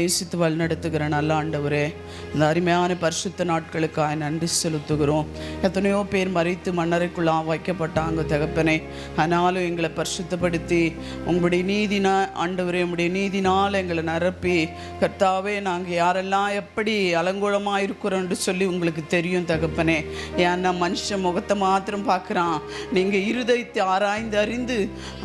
நேசித்து வழிநடத்துகிற நல்ல ஆண்டவரே, இந்த அருமையான பரிசுத்த நாட்களுக்காக நன்றி செலுத்துகிறோம். எத்தனையோ பேர் மறித்து மண்ணறைக்குள்ளே வைக்கப்பட்டாங்க தகப்பனே. ஆனாலும் எங்களை பரிசுத்தப்படுத்தி உங்களுடைய நீதினால் ஆண்டவரே, உங்களுடைய நீதினால் எங்களை நிரப்பி கர்த்தாவே, நாங்கள் யாரெல்லாம் எப்படி அலங்கோலமாக இருக்கிறோம் என்று சொல்லி உங்களுக்கு தெரியும் தகப்பனே. ஏன்னா மனுஷன் முகத்தை மாத்திரம் பார்க்குறான், நீங்கள் இருதயத்தை ஆராய்ந்து அறிந்து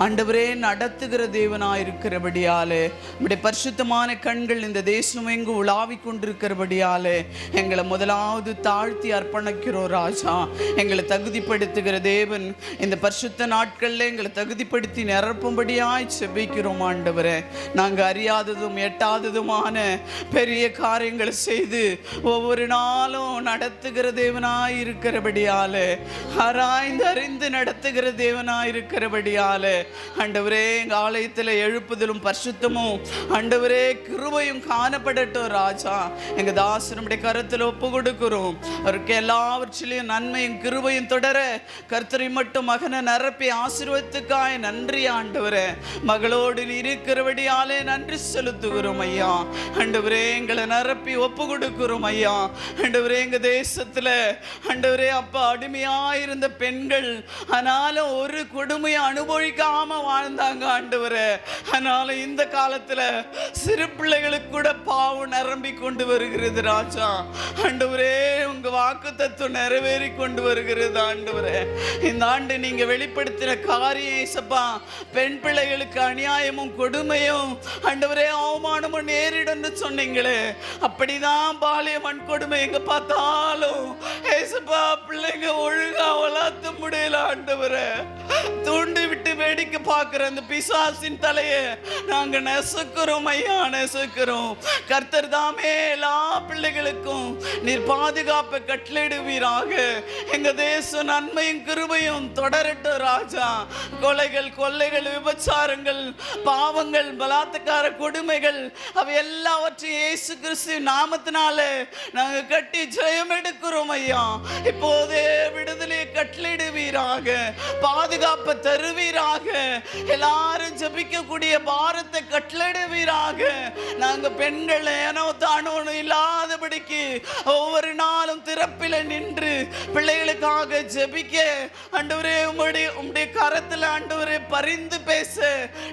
ஆண்டவரே நடத்துகிற தேவனாக இருக்கிறபடியாலே உங்களுடைய பரிசுத்தமான கண்கள் இந்த தேசம் எங்கு உலாவி கொண்டிருக்கிறபடியாலே எங்களை முதலாவது தாழ்த்தி அர்ப்பணிக்கிறோம் ராஜா. எங்களை தகுதிப்படுத்துகிற தேவன் இந்த பரிசுத்த நாட்களில் எங்களை தகுதிப்படுத்தி நிரப்பும்படியாய் செபிக்கிறோம் ஆண்டவரே. நாங்கள் அறியாததும் எட்டாததுமான பெரிய காரியங்களை செய்து ஒவ்வொரு நாளும் நடத்துகிற தேவனாய் இருக்கிறபடியாலே, ஆராய்ந்து அறிந்து நடத்துகிற தேவனாய் இருக்கிறபடியாலே ஆண்டவரே, எங்கள் ஆலயத்தில் எழுப்புதலும் பரிசுத்தமும் ஆண்டவரே கிருபையும் காணப்படட்டும் ராஜா. எங்க தாசனுடைய கருத்தில் ஒப்பு கொடுக்கிறோம். அவருக்கு எல்லாவற்றிலையும் நன்மையும் கிருபையும் தொடர கர்த்தரை மட்டும் மகனை நிரப்பி ஆசீர்வாதத்துக்காய் நன்றி ஆண்டவரே. மகளோடு இருக்கிறபடியாலே நன்றி செலுத்துகிறோம் ஐயா. ஆண்டவரே, எங்களை நிரப்பி ஒப்பு கொடுக்கிறோம் ஐயா. ஆண்டவரே, எங்க தேசத்துல ஆண்டவரே அப்பா அடிமையாயிருந்த பெண்கள் ஆனாலும் ஒரு கொடுமையை அனுபவிக்காம வாழ்ந்தாங்க ஆண்டவரே. ஆனாலும் இந்த காலத்துல சிறு பிள்ளைகளுக்கு கூட பாவம் நிரம்பி கொண்டு வருகிறது ராஜா. ஆண்டவரே, உங்க வாக்கு தத்துவம் நிறைவேறி கொண்டு வருகிறது ஆண்டவரே. இந்த ஆண்டு நீங்க வெளிப்படுத்தின காரியம் ஏசப்பா, பெண் பிள்ளைகளுக்கு அநியாயமும் கொடுமையும் ஆண்டவரே அவமானமும் நேரிடும் சொன்னீங்களே, அப்படிதான் பாலிய வன்கொடுமை எங்க பார்த்தாலும் ஏசப்பா பிள்ளைங்க ஒழுங்கா வளர்த்த முடியல ஆண்டவரே. தூண்டி விட்டு வேடிக்கை பார்க்கிற அந்த பிசாசின் தலையை நாங்க நெசுக்கிறோம் ஐயா, நெசுக்கிறோம். கர்த்தர் தாமே எல்லா பிள்ளைகளுக்கும் நீர் பாதுகாப்பை கட்டளையிடுவீராக. எங்க தேசம் நன்மையும் கிருபையும் தொடரட்டும் ராஜா. கொலைகள், கொள்ளைகள், விபச்சாரங்கள், பாவங்கள், பலாத்கார கொடுமைகள் அவை எல்லாவற்றையும் இயேசு கிறிஸ்து நாமத்தினால நாங்க கட்டி ஜெயம் எடுக்கிறோம் ஐயா. இப்போதே விடுதலையை கட்டளையிடுவீராக, பாதுகாப்பை தருவீராக. எல்லாரும் ஜபிக்கக்கூடிய பாரத்தை கட்டளையிடுவீராக. நாங்க பெண்கள் ஏனோ தானோ இல்லாதபடிக்கு ஒவ்வொரு நாளும் திறப்பில நின்று பிள்ளைகளுக்காக ஜெபிக்க ஆண்டவரே, உம்முடைய கரத்தில் ஆண்டவரே பரிந்து பேச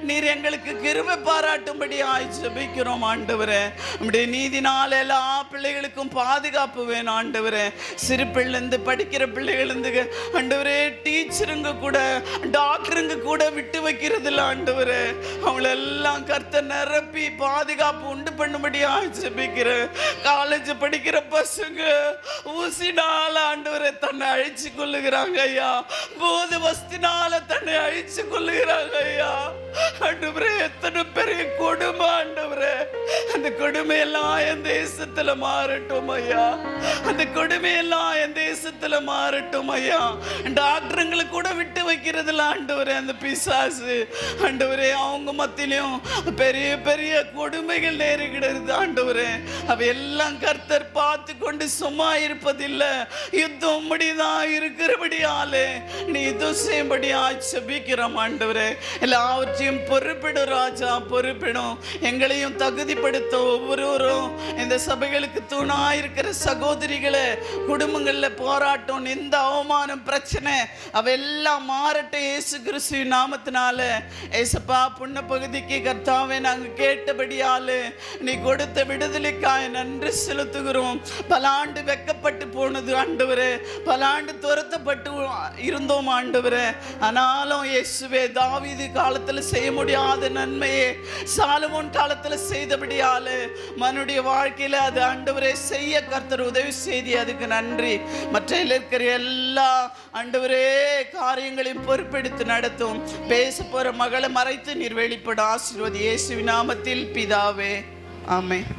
நீர் எங்களுக்கு கிருபை பாராட்டும்படியாய் ஜெபிக்கிறோம் ஆண்டவரே. உம்முடைய நீதினால எல்லா பிள்ளைகளுக்கும் பாதுகாப்பு வேணும் ஆண்டவரே. சிறு பிள்ளைந்து படிக்கிற பிள்ளைகளிருந்து ஆண்டவரே டீச்சருங்க கூட டாக்டருங்க கூட விட்டு வைக்கிறது இல்லை ஆண்டவரே. அவங்களெல்லாம் கர்த்தர் நிரப்பி பாதுகாப்பு உண்டு பண்ணும்படியா ஜெபிக்கிறேன். காலேஜ் படிக்கிற பசங்க ஊசினால ஆண்டவரை தன்னை அழிச்சு கொள்ளுகிறாங்க ஐயா. போது வஸ்தினால தன்னை அழிச்சு கொள்ளுகிறாங்க ஐயா. ஆண்டவரே, எத்தனை பெரிய கொடுமை ஆண்டவரே. அந்த கொடுமையெல்லாம் என் தேசத்துல மாறட்டும் ஐயா. அந்த கொடுமையெல்லாம் என் தேசத்துல மாறட்டும் ஐயா. டாக்டருங்களை கூட விட்டு வைக்கிறதுல ஆண்டவரே அந்த பிசாசு ஆண்டவரே அவங்க மத்தியிலும் பெரிய பெரிய கொடுமைகள் நேருகிறது ஆண்டவரே. அவையெல்லாம் கர்த்தர் பார்த்து கொண்டு சும்மா இருப்பதில்லை. யுத்தம் முடிதான் இருக்கிறபடியாலே நீ யுத்தம் செய்யும்படியா செபிக்கிறோம் ஆண்டவரே. எல்லாவற்றையும் பொறுப்பிடும் ராஜா, பொறுப்பிடும். எங்களையும் தகுதிப்படுத்த ஒவ்வொருவரும் இந்த சபைகளுக்கு தூணா இருக்கிற சகோதரிகளை குடும்பங்கள்ல போராட்டம், இந்த அவமானம், பிரச்சனை அவையெல்லாம் மாறட்டும் இயேசு கிறிஸ்துவின் நாமத்தினால. ஏசப்பா, புண்ண பகுதிக்கு கர்த்தாவே நாங்கள் கேட்டபடியாலே நீ கொடுத்த விடுதலைக்காய் நன்றி செலுத்துகிறோம். பல ஆண்டு வெக்கப்பட்டு போனது ஆண்டவரே, பல ஆண்டு துரத்தப்பட்டு இருந்தோம் ஆண்டவரே. ஆனாலும் இயேசுவே, தாவீது காலத்தில் செய்ய முடியாத நன்மையே சாலமோன் காலத்தில் செய்தபடியாலே மனுடைய வாழ்க்கையில அது ஆண்டவரே செய்ய கர்த்தர் உதவி செய்தி, அதுக்கு நன்றி. மற்ற இருக்கிற எல்லா ஆண்டவரே காரியங்களையும் பொறுப்பெடுத்து நடத்தும். பேச போற மகளை மறைத்து நீர் வெளிப்பட ஆசீர்வதி இயேசுவின் நாமத்தில் பிதாவே, ஆமென்.